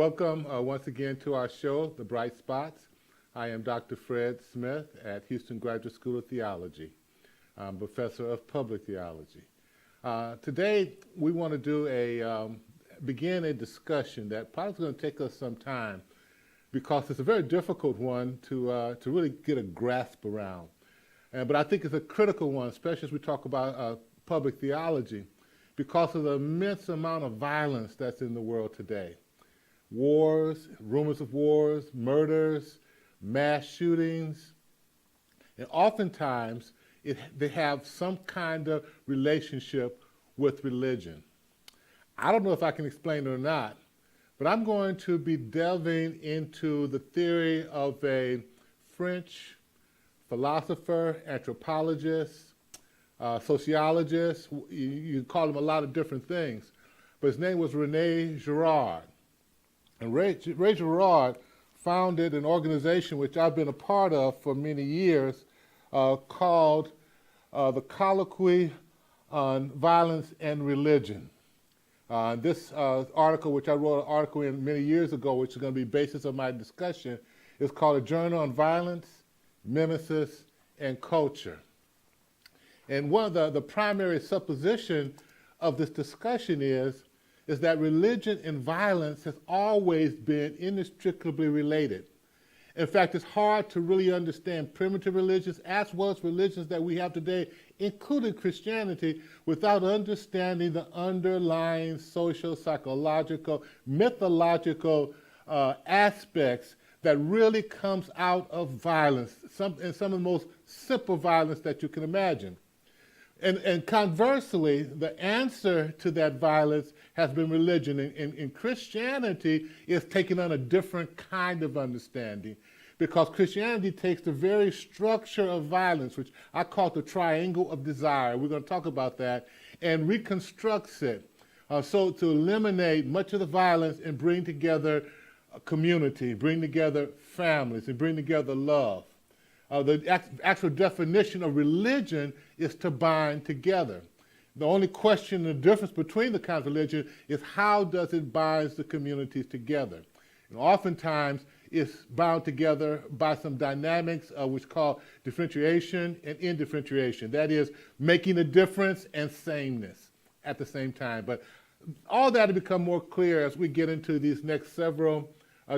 Welcome once again to our show, The Bright Spots. I am Dr. Fred Smith at Houston Graduate School of Theology. I'm professor of public theology. Today, we want to begin a discussion that probably is going to take us some time because it's a very difficult one to really get a grasp around. But I think it's a critical one, especially as we talk about public theology, because of the immense amount of violence that's in the world today. Wars, rumors of wars, murders, mass shootings, and oftentimes they have some kind of relationship with religion. I don't know if I can explain it or not, but I'm going to be delving into the theory of a French philosopher, anthropologist, sociologist. You call him a lot of different things, but his name was René Girard. And Ray Girard founded an organization which I've been a part of for many years called the Colloquy on Violence and Religion. This article, which I wrote an article in many years ago, which is going to be the basis of my discussion, is called A Journal on Violence, Mimesis, and Culture. And one of the primary supposition of this discussion is that religion and violence has always been inextricably related. In fact, it's hard to really understand primitive religions as well as religions that we have today, including Christianity, without understanding the underlying social, psychological, mythological aspects that really comes out of violence, some of the most simple violence that you can imagine. And conversely, the answer to that violence has been religion. And Christianity is taking on a different kind of understanding because Christianity takes the very structure of violence, which I call the triangle of desire, we're going to talk about that, and reconstructs it so to eliminate much of the violence and bring together a community, bring together families, and bring together love. The actual definition of religion is to bind together. The only question, the difference between the kinds of religion is how does it bind the communities together. And oftentimes it's bound together by some dynamics which call differentiation and indifferentiation. That is, making a difference and sameness at the same time. But all that will become more clear as we get into these next several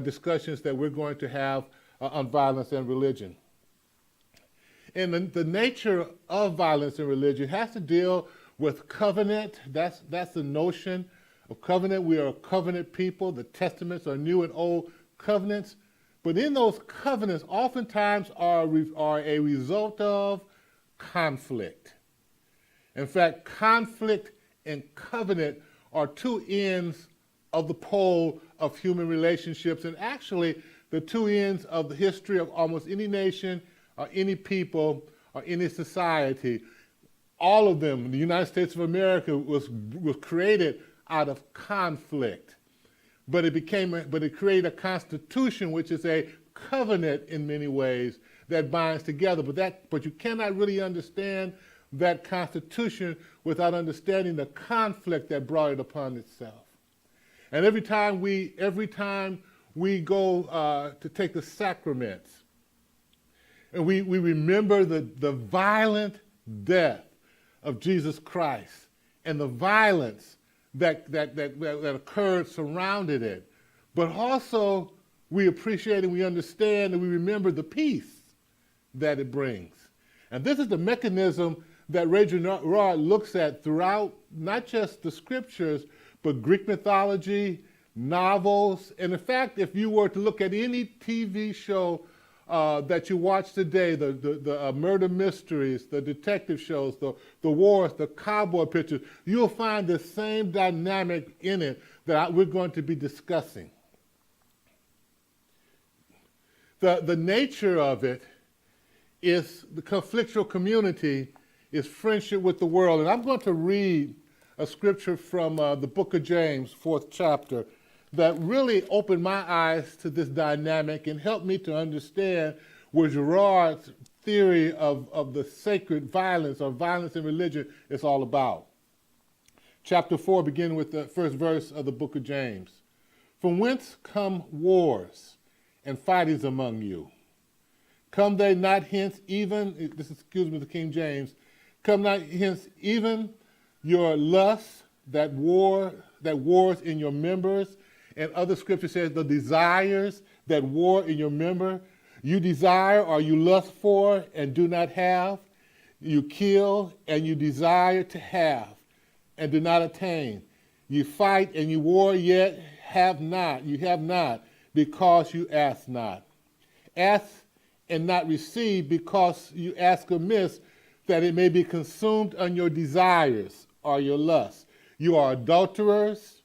discussions that we're going to have on violence and religion. And the nature of violence and religion has to deal with covenant. That's the notion of covenant. We are a covenant people. The testaments are new and old covenants. But in those covenants, oftentimes are a result of conflict. In fact, conflict and covenant are two ends of the pole of human relationships, and actually the two ends of the history of almost any nation or any people or any society. All of them, the United States of America was created out of conflict. But it created a constitution, which is a covenant in many ways that binds together. But you cannot really understand that constitution without understanding the conflict that brought it upon itself. And every time we go to take the sacraments, and we remember the violent death of Jesus Christ and the violence that occurred surrounded it. But also we appreciate and we understand and we remember the peace that it brings. And this is the mechanism that Ray Girard looks at throughout not just the scriptures, but Greek mythology, novels. And in fact, if you were to look at any TV show that you watch today, the murder mysteries, the detective shows, the wars, the cowboy pictures, you'll find the same dynamic in it that we're going to be discussing. The nature of it is the conflictual community is friendship with the world. And I'm going to read a scripture from the book of James, 4th chapter, that really opened my eyes to this dynamic and helped me to understand what Girard's theory of the sacred violence or violence in religion is all about. Chapter 4, beginning with the first verse of the book of James. From whence come wars and fightings among you? Come they not hence even, this is, excuse me, the King James, come not hence even your lusts that wars in your members, and other scripture says the desires that war in your member. You desire or you lust for and do not have. You kill and you desire to have and do not attain. You fight and you war yet have not. You have not because you ask not. Ask and not receive because you ask amiss, that it may be consumed on your desires or your lusts. You are adulterers,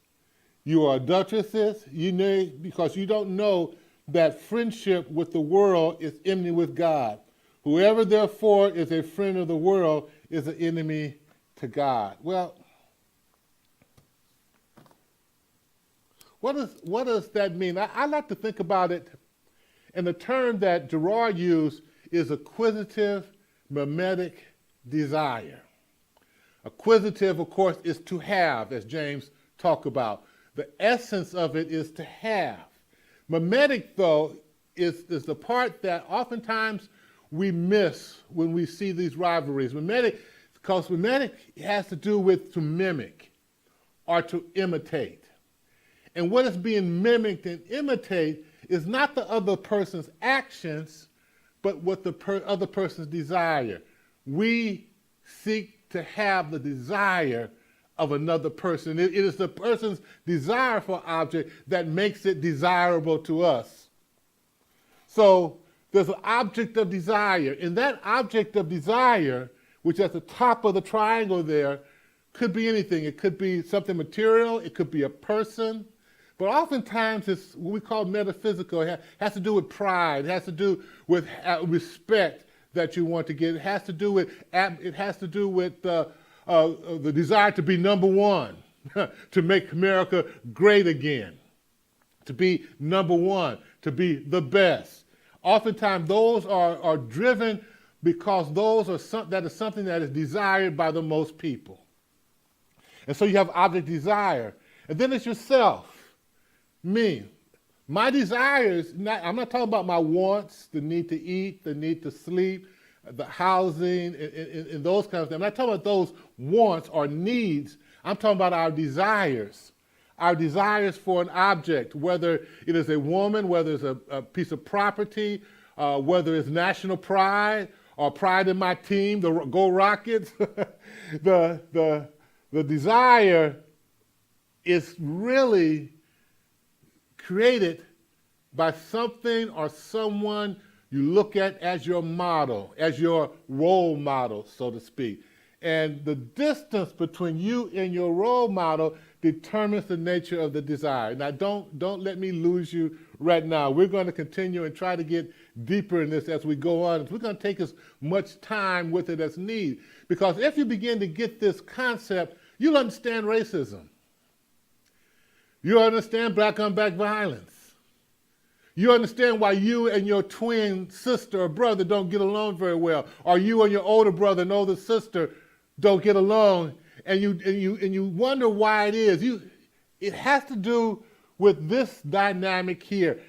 you are adulteresses, because you don't know that friendship with the world is enmity with God. Whoever therefore is a friend of the world is an enemy to God. Well, what does that mean? I like to think about it, and the term that Girard used is acquisitive mimetic desire. Acquisitive, of course, is to have, as James talked about. The essence of it is to have. Mimetic, though, is the part that oftentimes we miss when we see these rivalries. Because mimetic has to do with to mimic or to imitate. And what is being mimicked and imitated is not the other person's actions, but what the other person's desire. We seek to have the desire of another person. It is the person's desire for an object that makes it desirable to us. So there's an object of desire, and that object of desire, which is at the top of the triangle there, could be anything. It could be something material, it could be a person, but oftentimes it's what we call metaphysical. It has to do with pride, it has to do with respect that you want to get. It has to do with the desire to be number one, to make America great again, to be number one, to be the best. Oftentimes those are driven because that is something that is desired by the most people. And so you have object desire. And then it's yourself, me. My desires, I'm not talking about my wants, the need to eat, the need to sleep, the housing, and those kinds of things. I'm not talking about those wants or needs. I'm talking about our desires for an object, whether it is a woman, whether it's a piece of property, whether it's national pride or pride in my team, the Go Rockets. the desire is really created by something or someone you look at as your model, as your role model, so to speak. And the distance between you and your role model determines the nature of the desire. Now, don't let me lose you right now. We're going to continue and try to get deeper in this as we go on. We're going to take as much time with it as need. Because if you begin to get this concept, you'll understand racism. You'll understand black-on-black violence. You understand why you and your twin sister or brother don't get along very well, or you and your older brother and older sister don't get along, and you wonder why it is. It has to do with this dynamic here.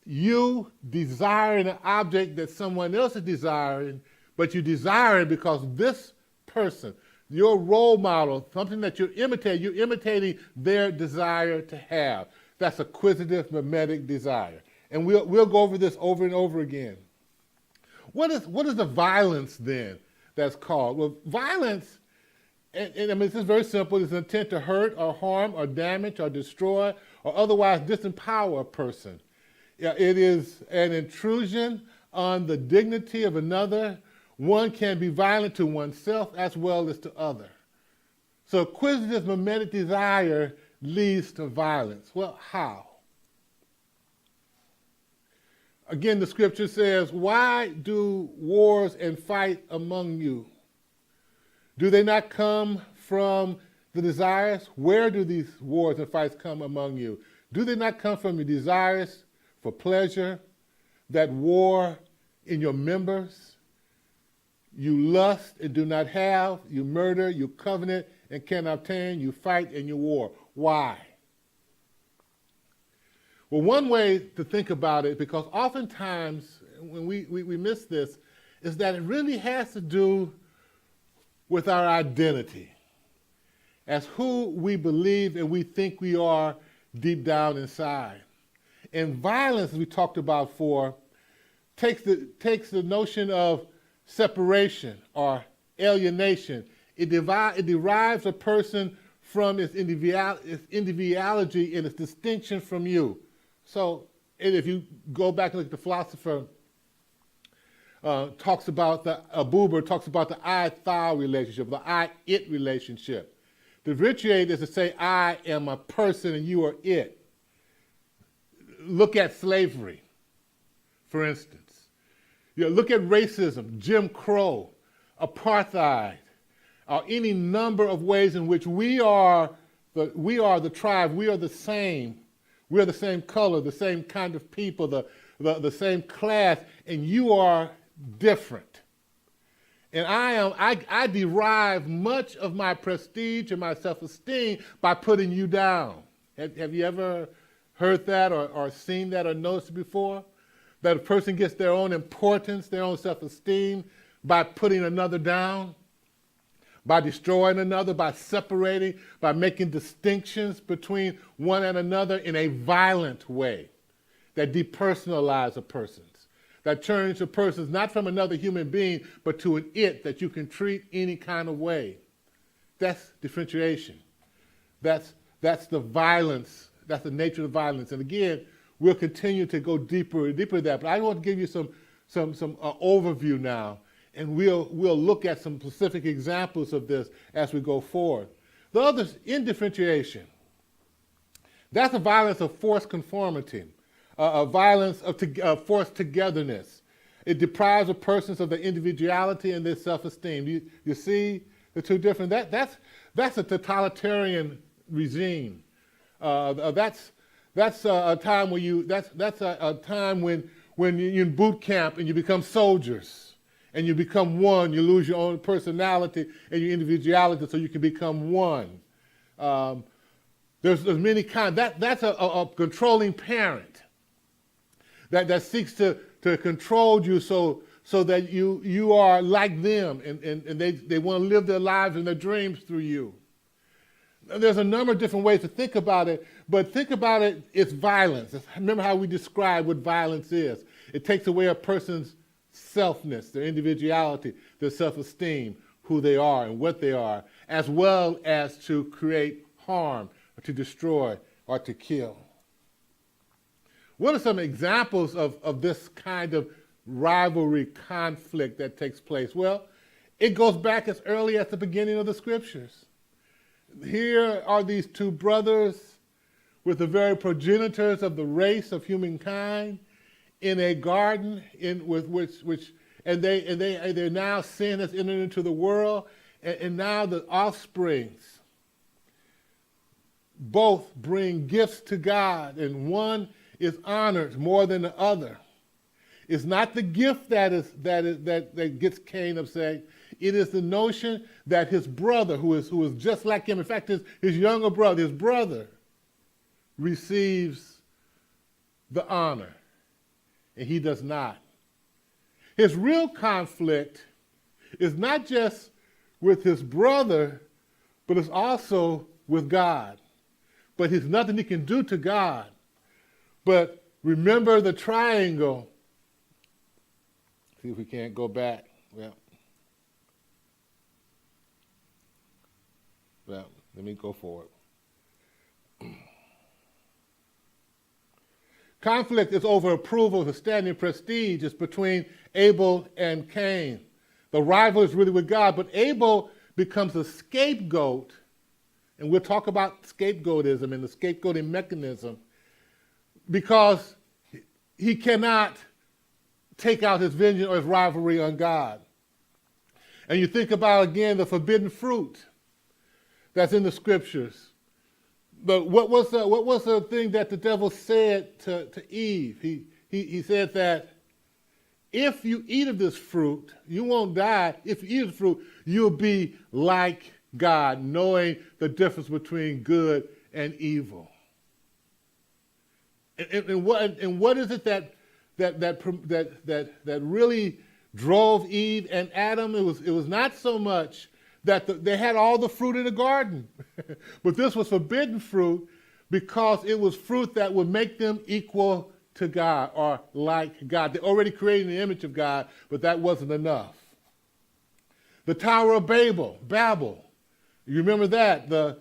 You desiring an object that someone else is desiring, but you desire it because this person, your role model, something that you're imitating their desire to have. That's acquisitive mimetic desire. And we'll go over this over and over again. What is the violence then that's called? Well, violence, and I mean, this is very simple. It's an intent to hurt or harm or damage or destroy or otherwise disempower a person. It is an intrusion on the dignity of another. One can be violent to oneself as well as to other. So acquisitive mimetic desire leads to violence. Well, how? Again, the scripture says, why do wars and fight among you? Do they not come from the desires? Where do these wars and fights come among you? Do they not come from your desires for pleasure that war in your members? You lust and do not have. You murder, you covenant and cannot obtain. You fight and you war. Why? Well, one way to think about it, because oftentimes when we miss this, is that it really has to do with our identity as who we believe and we think we are deep down inside. And violence, as we talked about before, takes the notion of separation or alienation. It derives a person from its individuality and its distinction from you. So if you go back and look at the philosopher, talks about Buber talks about the I-thou relationship, the I-it relationship. Differentiate is to say, I am a person and you are it. Look at slavery, for instance. Look at racism, Jim Crow, apartheid, any number of ways in which we are the tribe, we are the same. We are the same color, the same kind of people, the same class, and you are different. And I derive much of my prestige and my self-esteem by putting you down. Have you ever heard that or seen that or noticed it before? That a person gets their own importance, their own self-esteem by putting another down, by destroying another, by separating, by making distinctions between one and another in a violent way that depersonalizes a person. That turns a person not from another human being, but to an it that you can treat any kind of way. That's differentiation. That's the violence. That's the nature of violence. And again, we'll continue to go deeper and deeper in that. But I want to give you some overview now, and we'll look at some specific examples of this as we go forward. The other in differentiation. That's a violence of forced conformity. A violence of forced togetherness. It deprives a person of their individuality and their self-esteem. You see the two different. That's a totalitarian regime. That's a time where that's a time when you're in boot camp and you become soldiers and you become one. You lose your own personality and your individuality so you can become one. There's many kinds. That's a controlling parent. That seeks to control you so that you are like them and they want to live their lives and their dreams through you. There's a number of different ways to think about it, but think about it's violence. Remember how we describe what violence is. It takes away a person's selfness, their individuality, their self-esteem, who they are and what they are, as well as to create harm, or to destroy, or to kill. What are some examples of this kind of rivalry conflict that takes place? Well, it goes back as early as the beginning of the scriptures. Here are these two brothers with the very progenitors of the race of humankind in a garden they're now sin has entered into the world, and now the offsprings both bring gifts to God, and one is honored more than the other. It's not the gift that gets Cain upset. It is the notion that his brother, who is just like him, in fact, his younger brother, his brother, receives the honor, and he does not. His real conflict is not just with his brother, but it's also with God. But there's nothing he can do to God. But remember the triangle. See if we can't go back. Well, let me go forward. Conflict is over approval, the standing prestige is between Abel and Cain. The rival is really with God, but Abel becomes a scapegoat, and we'll talk about scapegoatism and the scapegoating mechanism, because he cannot take out his vengeance or his rivalry on God. And you think about, again, the forbidden fruit that's in the scriptures. But what was the thing that the devil said to Eve? He said that if you eat of this fruit, you won't die. If you eat of the fruit, you'll be like God, knowing the difference between good and evil. And what is it that really drove Eve and Adam? It was not so much that they had all the fruit in the garden, but this was forbidden fruit because it was fruit that would make them equal to God or like God. They already created the image of God, but that wasn't enough. The Tower of Babel. You remember that? The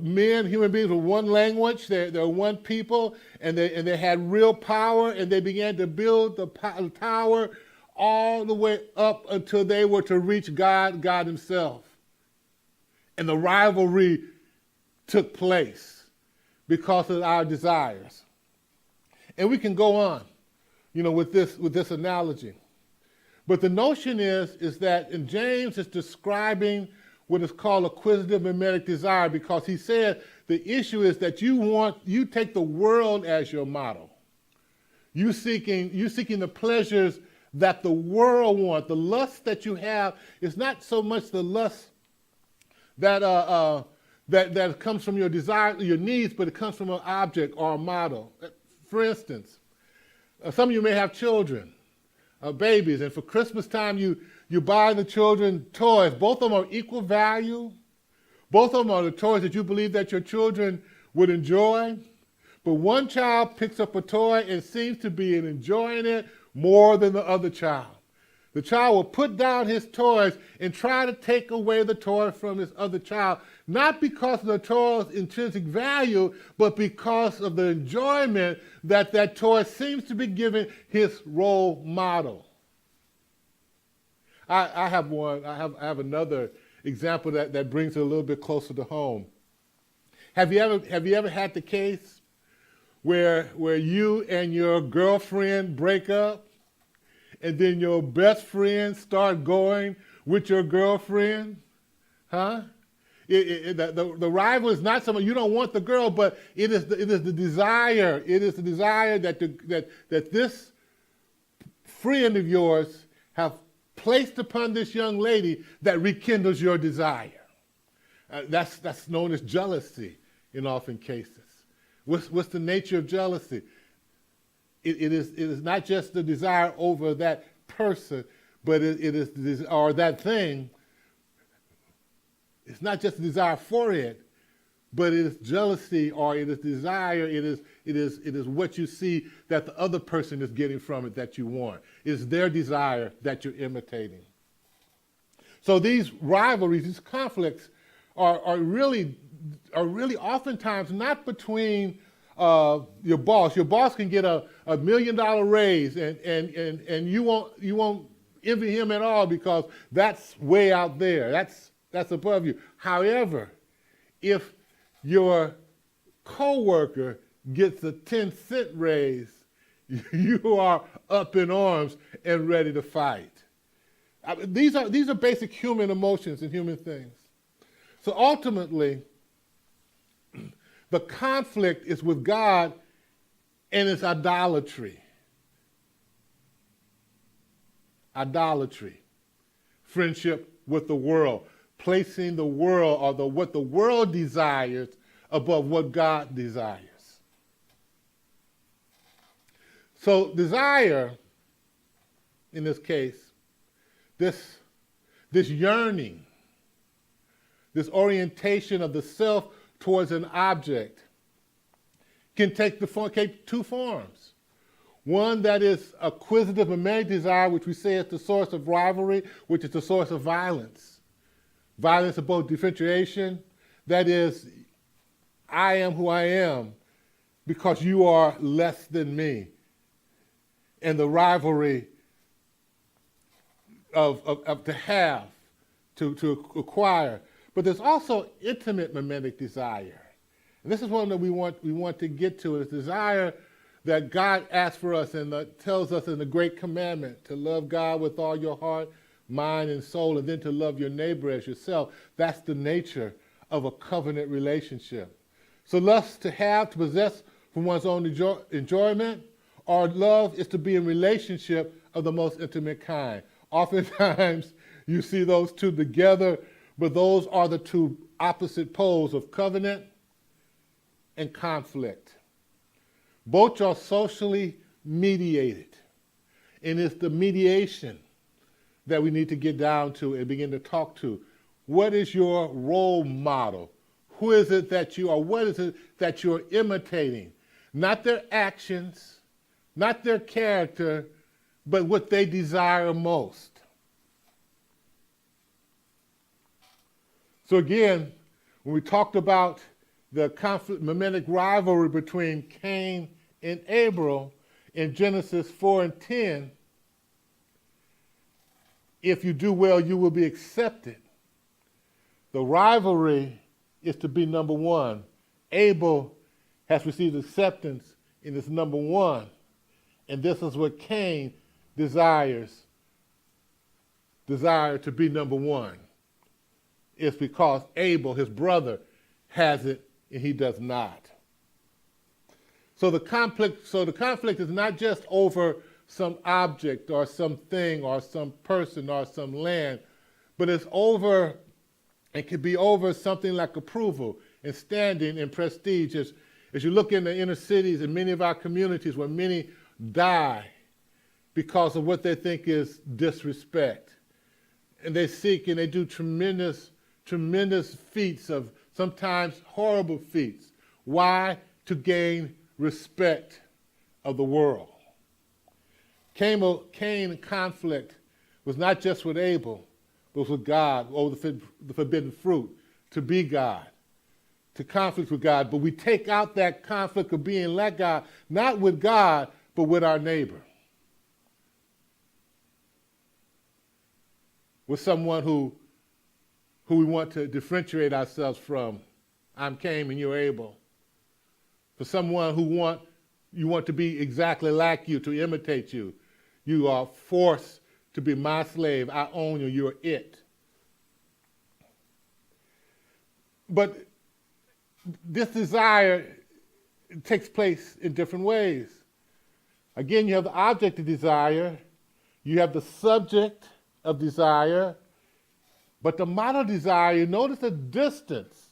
men, human beings, were one language. They were one people, and they had real power, and they began to build the tower all the way up until they were to reach God himself. And the rivalry took place because of our desires. And we can go on, with this analogy. But the notion is that in James is describing what is called acquisitive mimetic desire, because he said the issue is that you take the world as your model. You seeking the pleasures that the world wants. The lust that you have is not so much the lust that comes from your desire, your needs, but it comes from an object or a model. For instance, some of you may have children, babies, and for Christmas time you buy the children toys. Both of them are equal value. Both of them are the toys that you believe that your children would enjoy. But one child picks up a toy and seems to be enjoying it more than the other child. The child will put down his toys and try to take away the toy from his other child, not because of the toy's intrinsic value, but because of the enjoyment that toy seems to be giving his role model. I have one. I have another example that brings it a little bit closer to home. Have you ever had the case where you and your girlfriend break up, and then your best friend start going with your girlfriend? Huh? The rival is not someone, you don't want the girl, but it is the desire. It is the desire that this friend of yours have placed upon this young lady that rekindles your desire. That's known as jealousy in often cases. What's the nature of jealousy? It is not just the desire over that person, but it is or that thing. It's not just the desire for it, but it is jealousy, or it is desire. It is what you see that the other person is getting from it that you want. It's their desire that you're imitating. So these rivalries, these conflicts, are really oftentimes not between your boss. Your boss can get a $1 million raise, and you won't envy him at all because that's way out there. That's above you. However, if your coworker gets a 10-cent raise, you are up in arms and ready to fight. These are basic human emotions and human things. So ultimately, the conflict is with God, and it's idolatry. Idolatry. Friendship with the world. Placing the world, or what the world desires, above what God desires. So desire, in this case, this yearning, this orientation of the self towards an object can take two forms. One that is acquisitive mimetic desire, which we say is the source of rivalry, which is the source of violence. Violence of both differentiation, that is, I am who I am because you are less than me. And the rivalry of to have, to acquire. But there's also intimate mimetic desire. And this is one that we want to get to, is desire that God asks for us and that tells us in the Great Commandment to love God with all your heart, mind, and soul, and then to love your neighbor as yourself. That's the nature of a covenant relationship. So lust to have, to possess from one's own enjoyment, or love is to be in relationship of the most intimate kind. Oftentimes, you see those two together, but those are the two opposite poles of covenant and conflict. Both are socially mediated. And it's the mediation that we need to get down to and begin to talk to. What is your role model? Who is it that you are? What is it that you're imitating? Not their actions, not their character, but what they desire most. So again, when we talked about the conflict, mimetic rivalry between Cain and Abel in Genesis 4 and 10, if you do well, you will be accepted. The rivalry is to be number one. Abel has received acceptance and is number one. And this is what Cain desire to be number one. It's because Abel, his brother, has it and he does not. So the conflict is not just over some object or something or some person or some land, but it's over, it could be over something like approval and standing and prestige. As you look in the inner cities and many of our communities where many die because of what they think is disrespect. And they seek and they do tremendous feats of sometimes horrible feats. Why? To gain respect of the world. Cain conflict was not just with Abel, but was with God over the forbidden fruit, to be God, to conflict with God. But we take out that conflict of being like God, not with God, but with our neighbor. With someone who we want to differentiate ourselves from. I'm Cain and you're Abel. For someone you want to be exactly like you, to imitate you. You are forced to be my slave. I own you. You're it. But this desire takes place in different ways. Again, you have the object of desire. You have the subject of desire. But the model desire, you notice the distance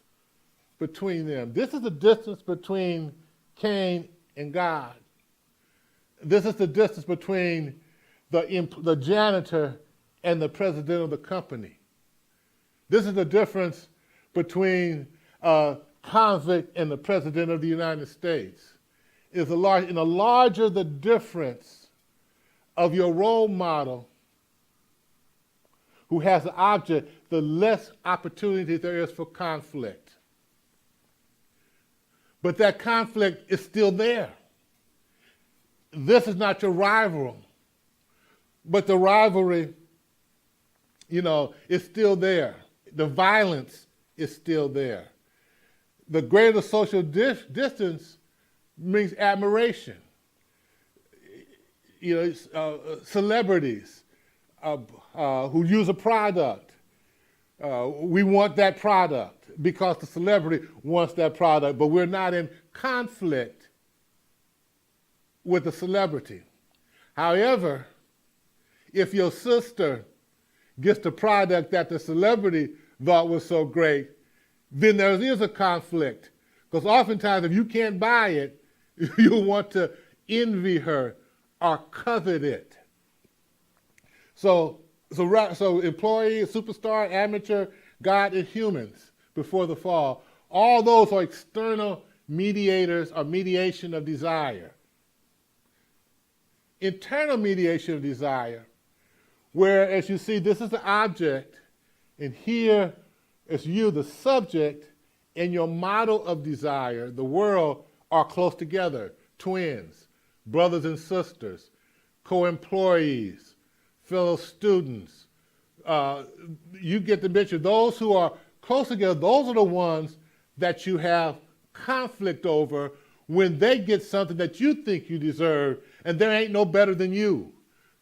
between them. This is the distance between Cain and God. This is the distance between the janitor and the president of the company. This is the difference between a convict and the president of the United States. And the larger the difference of your role model who has the object, the less opportunity there is for conflict. But that conflict is still there. This is not your rival, but the rivalry, is still there. The violence is still there. The greater social distance means admiration. Celebrities who use a product. We want that product because the celebrity wants that product, but we're not in conflict with the celebrity. However, if your sister gets the product that the celebrity thought was so great, then there is a conflict. Because oftentimes if you can't buy it, you'll want to envy her or covet it. So employee, superstar, amateur, God, and humans before the fall, all those are external mediators or mediation of desire. Internal mediation of desire, where, as you see, this is the object, and here is you, the subject, and your model of desire, the world, are close together. Twins, brothers and sisters, co-employees, fellow students. You get the picture. Those who are close together, those are the ones that you have conflict over when they get something that you think you deserve, and there ain't no better than you.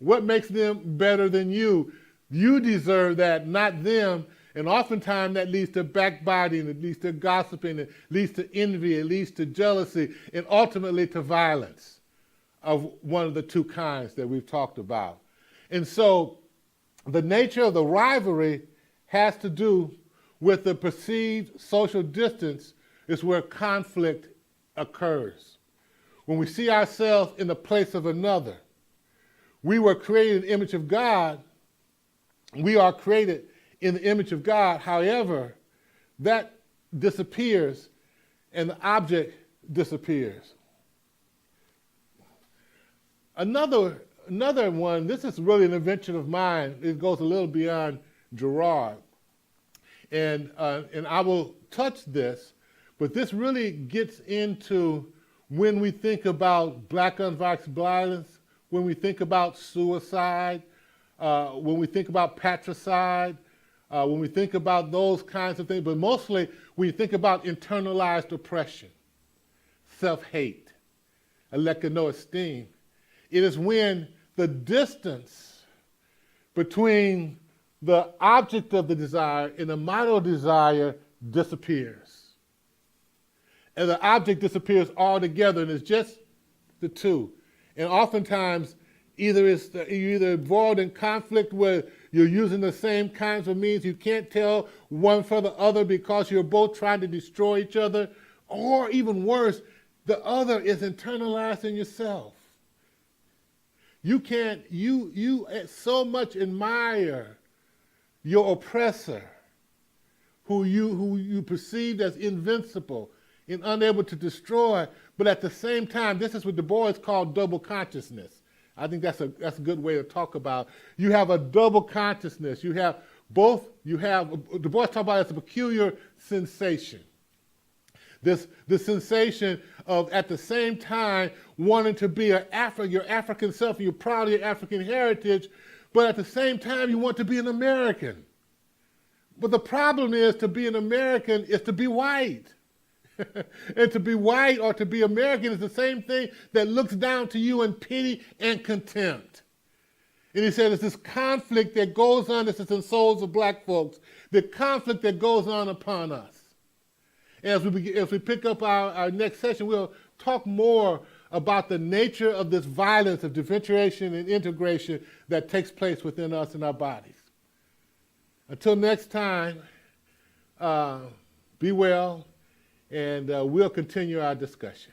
What makes them better than you? You deserve that, not them. And oftentimes that leads to backbiting, it leads to gossiping, it leads to envy, it leads to jealousy, and ultimately to violence of one of the two kinds that we've talked about. And so the nature of the rivalry has to do with the perceived social distance is where conflict occurs. when we see ourselves in the place of another. We were created in the image of God. We are created in the image of God. However, that disappears and the object disappears. Another one, this is really an invention of mine. It goes a little beyond Girard. And I will touch this, but this really gets into when we think about black unvoxed violence, when we think about suicide, when we think about patricide, when we think about those kinds of things, but mostly when you think about internalized oppression, self-hate, no esteem. It is when the distance between the object of the desire and the model desire disappears. And the object disappears altogether, and it's just the two. And oftentimes, you're either involved in conflict where you're using the same kinds of means, you can't tell one from the other because you're both trying to destroy each other, or even worse, the other is internalized in yourself. You so much admire your oppressor, who you perceived as invincible and unable to destroy, but at the same time, this is what Du Bois called double consciousness. I think that's a good way to talk about. You have a double consciousness. Du Bois talks about it as a peculiar sensation. This sensation of, at the same time, wanting to be your African self, and you're proud of your African heritage, but at the same time, you want to be an American. But the problem is, to be an American is to be white. And to be white or to be American is the same thing that looks down to you in pity and contempt. And he said it's this conflict that goes on, this is in souls of black folks, the conflict that goes on upon us. And as we pick up our next session, we'll talk more about the nature of this violence of differentiation and integration that takes place within us and our bodies. Until next time, be well, and we'll continue our discussion.